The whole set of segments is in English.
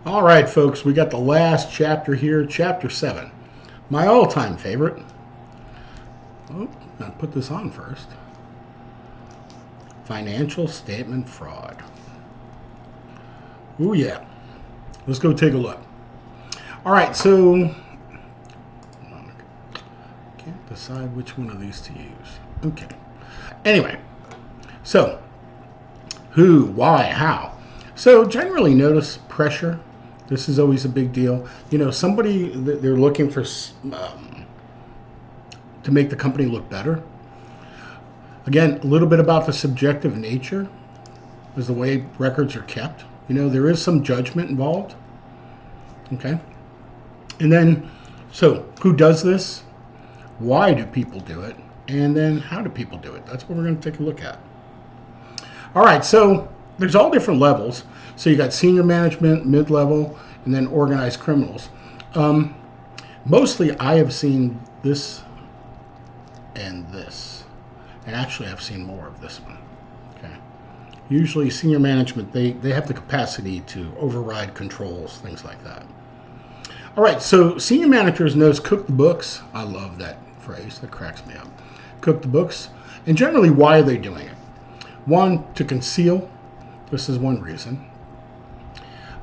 All right, folks, we got the last chapter here, chapter 7. My all-time favorite. Oh, I'll put this on first. Financial statement fraud. Oh, yeah. Let's go take a look. All right, so can't decide which one of these to use. Okay. Anyway, so who, why, how? So generally notice pressure. This is always a big deal. You know, somebody, they're looking for to make the company look better. Again, a little bit about the subjective nature is the way records are kept. You know, there is some judgment involved. Okay. And then, so who does this? Why do people do it? And then how do people do it? That's what we're going to take a look at. All right, so there's all different levels. So you got senior management, mid-level, and then organized criminals. Mostly I have seen this and this. And actually I've seen more of this one. Okay. Usually senior management, they have the capacity to override controls, things like that. All right, so senior managers knows cook the books. I love that phrase. That cracks me up. Cook the books. And generally, why are they doing it? One, to conceal. This is one reason.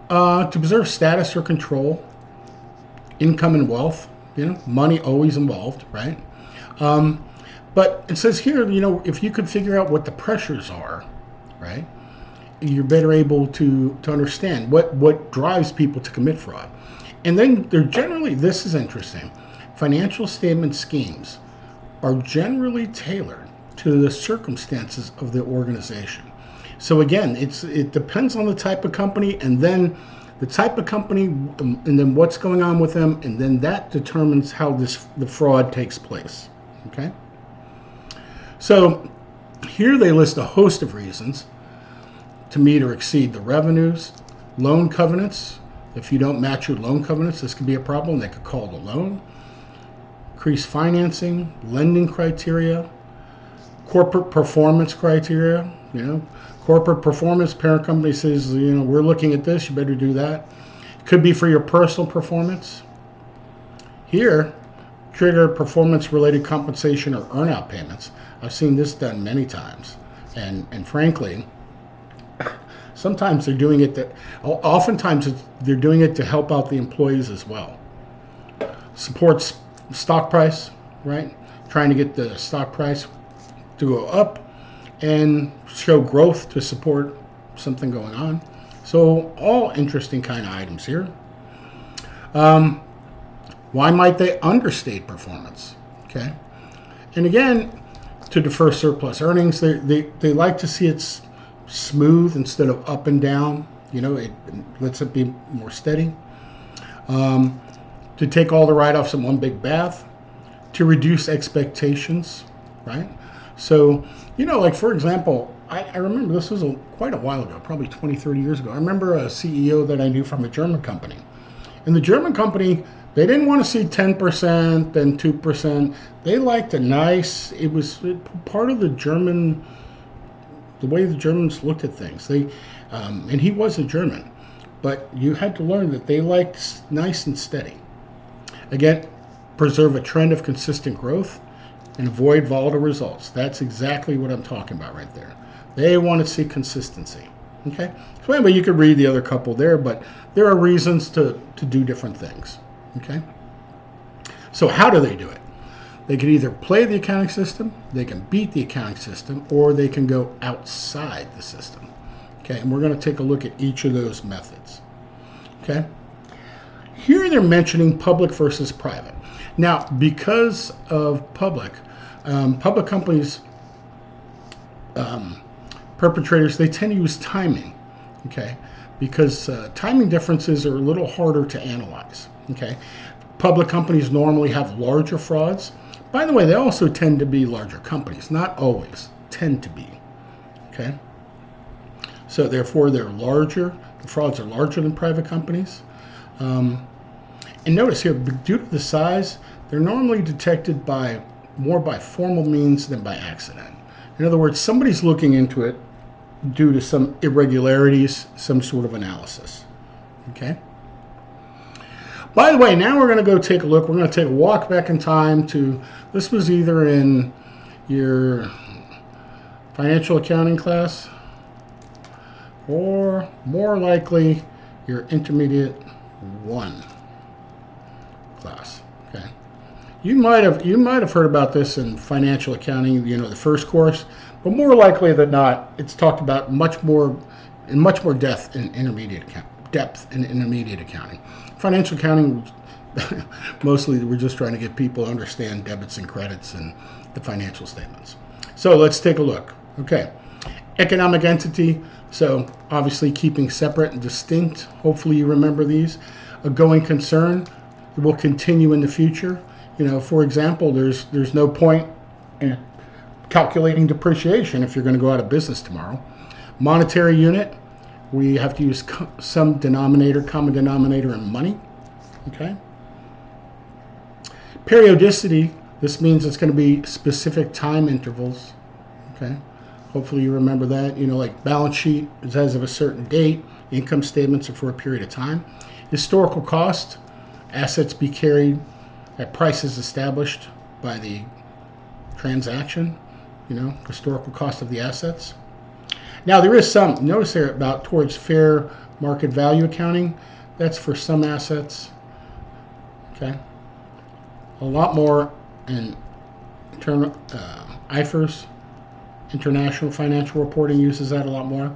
To preserve status or control. Income and wealth. You know, money always involved, right? But it says here, you know, if you could figure out what the pressures are, right, you're better able to understand what drives people to commit fraud. And then they're generally, this is interesting, financial statement schemes are generally tailored to the circumstances of the organization. So again, it depends on the type of company, and then the type of company, and then what's going on with them, and then that determines how the fraud takes place. Okay? So here they list a host of reasons to meet or exceed the revenues, loan covenants. If you don't match your loan covenants, this could be a problem. They could call the loan. Increased financing, lending criteria, corporate performance criteria. You know, corporate performance, parent company says, you know, we're looking at this, you better do that. Could be for your personal performance. Here, trigger performance-related compensation or earn-out payments. I've seen this done many times. And frankly, sometimes they're doing it oftentimes they're doing it to help out the employees as well. Supports stock price, right? Trying to get the stock price to go up and show growth to support something going on. So all interesting kind of items here. Why might they understate performance? Okay. And again, to defer surplus earnings, they like to see it smooth instead of up and down. You know, it lets it be more steady. To take all the write-offs in one big bath. To reduce expectations, right? So, you know, like for example, I remember this was quite a while ago, probably 20, 30 years ago. I remember a CEO that I knew from a German company. And the German company, they didn't want to see 10% and 2%. They liked a nice, it was part of the German, the way the Germans looked at things. And he was a German, but you had to learn that they liked nice and steady. Again, preserve a trend of consistent growth and avoid volatile results. That's exactly what I'm talking about right there. They want to see consistency. Okay? So anyway, you could read the other couple there, but there are reasons to do different things. Okay? So how do they do it? They can either play the accounting system, they can beat the accounting system, or they can go outside the system. Okay? And we're going to take a look at each of those methods. Okay? Here they're mentioning public versus private. Now, because of public companies, perpetrators, they tend to use timing, okay? Because timing differences are a little harder to analyze, okay? Public companies normally have larger frauds. By the way, they also tend to be larger companies. Not always, tend to be, okay? So therefore, they're larger. The frauds are larger than private companies. And notice here, due to the size, they're normally detected more by formal means than by accident. In other words, somebody's looking into it due to some irregularities, some sort of analysis. Okay? By the way, now we're going to go take a look. We're going to take a walk back in time to, this was either in your financial accounting class or more likely your intermediate 1 class. Okay. You might have heard about this in financial accounting, the first course, but more likely than not, it's talked about in much more depth in intermediate accounting. Financial accounting, mostly we're just trying to get people to understand debits and credits and the financial statements. So let's take a look. Okay, economic entity. So obviously keeping separate and distinct. Hopefully you remember these. A going concern will continue in the future. For example, there's no point in calculating depreciation if you're going to go out of business tomorrow. Monetary unit. We have to use some common denominator in money. Okay. Periodicity, this means it's going to be specific time intervals. Okay. Hopefully you remember that. Like balance sheet is as of a certain date. Income statements are for a period of time. Historical cost, assets be carried at prices established by the transaction. Historical cost of the assets. Now there is some, notice there about towards fair market value accounting. That's for some assets. Okay. A lot more in IFRS, International Financial Reporting, uses that a lot more.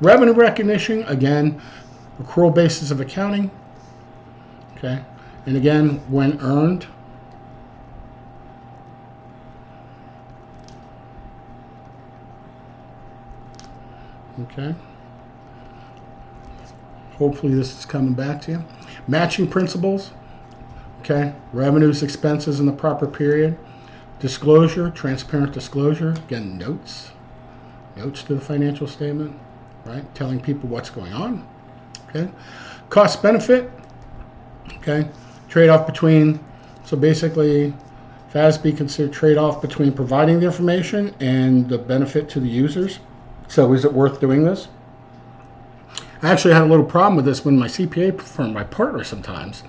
Revenue recognition, again, accrual basis of accounting. Okay. And again, when earned. Okay. Hopefully this is coming back to you. Matching principles. Okay. Revenues, expenses in the proper period. Disclosure, transparent disclosure. Again, notes. Notes to the financial statement. Right. Telling people what's going on. Okay. Cost benefit. Okay. Trade-off between, so basically FASB considered trade-off between providing the information and the benefit to the users. So is it worth doing this? I actually had a little problem with this when my CPA firm, my partner sometimes,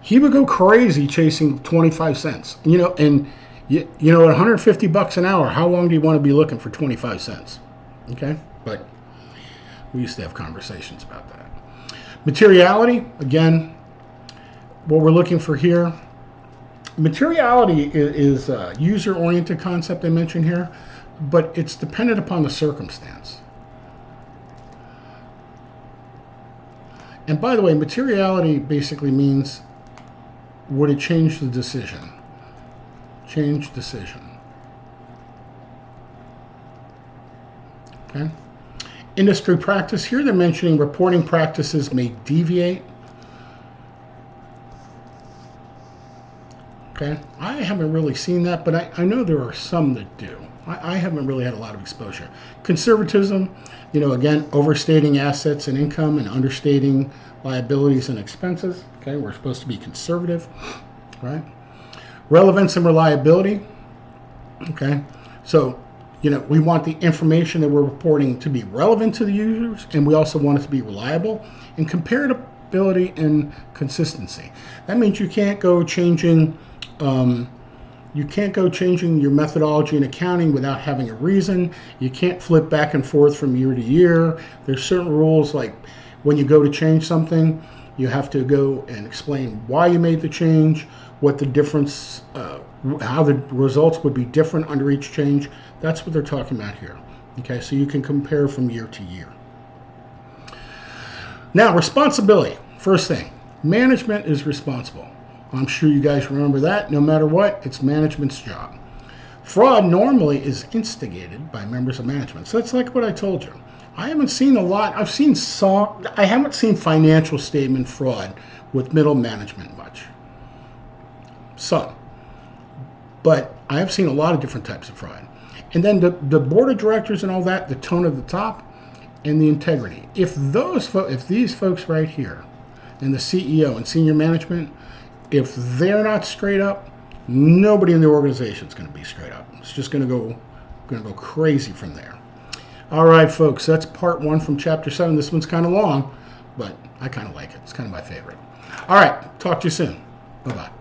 he would go crazy chasing 25 cents. And at 150 bucks an hour, how long do you want to be looking for 25 cents? Okay? But we used to have conversations about that. Materiality, again, what we're looking for here. Materiality is a user-oriented concept I mentioned here, but it's dependent upon the circumstance. And by the way, materiality basically means, would it change the decision? Change decision. Okay. Industry practice. Here they're mentioning reporting practices may deviate. Okay. I haven't really seen that, but I know there are some that do. I haven't really had a lot of exposure. Conservatism, again, overstating assets and income and understating liabilities and expenses. Okay, we're supposed to be conservative, right? Relevance and reliability. Okay, so, we want the information that we're reporting to be relevant to the users, and we also want it to be reliable. And comparability and consistency. That means you can't go changing your methodology in accounting without having a reason. You can't flip back and forth from year to year. There's certain rules, like when you go to change something, you have to go and explain why you made the change, what the difference, how the results would be different under each change. That's what they're talking about here. Okay, so you can compare from year to year. Now, responsibility. First thing, management is responsible. I'm sure you guys remember that. No matter what, it's management's job. Fraud normally is instigated by members of management. So it's like what I told you. I haven't seen a lot. I've seen some. I haven't seen financial statement fraud with middle management much. Some. But I have seen a lot of different types of fraud. And then the board of directors and all that, the tone of the top, and the integrity. If these folks right here, and the CEO and senior management, if they're not straight up, nobody in the organization is going to be straight up. It's just going to go crazy from there. All right, folks, that's part 1 from chapter 7. This one's kind of long, but I kind of like it. It's kind of my favorite. All right, talk to you soon. Bye-bye.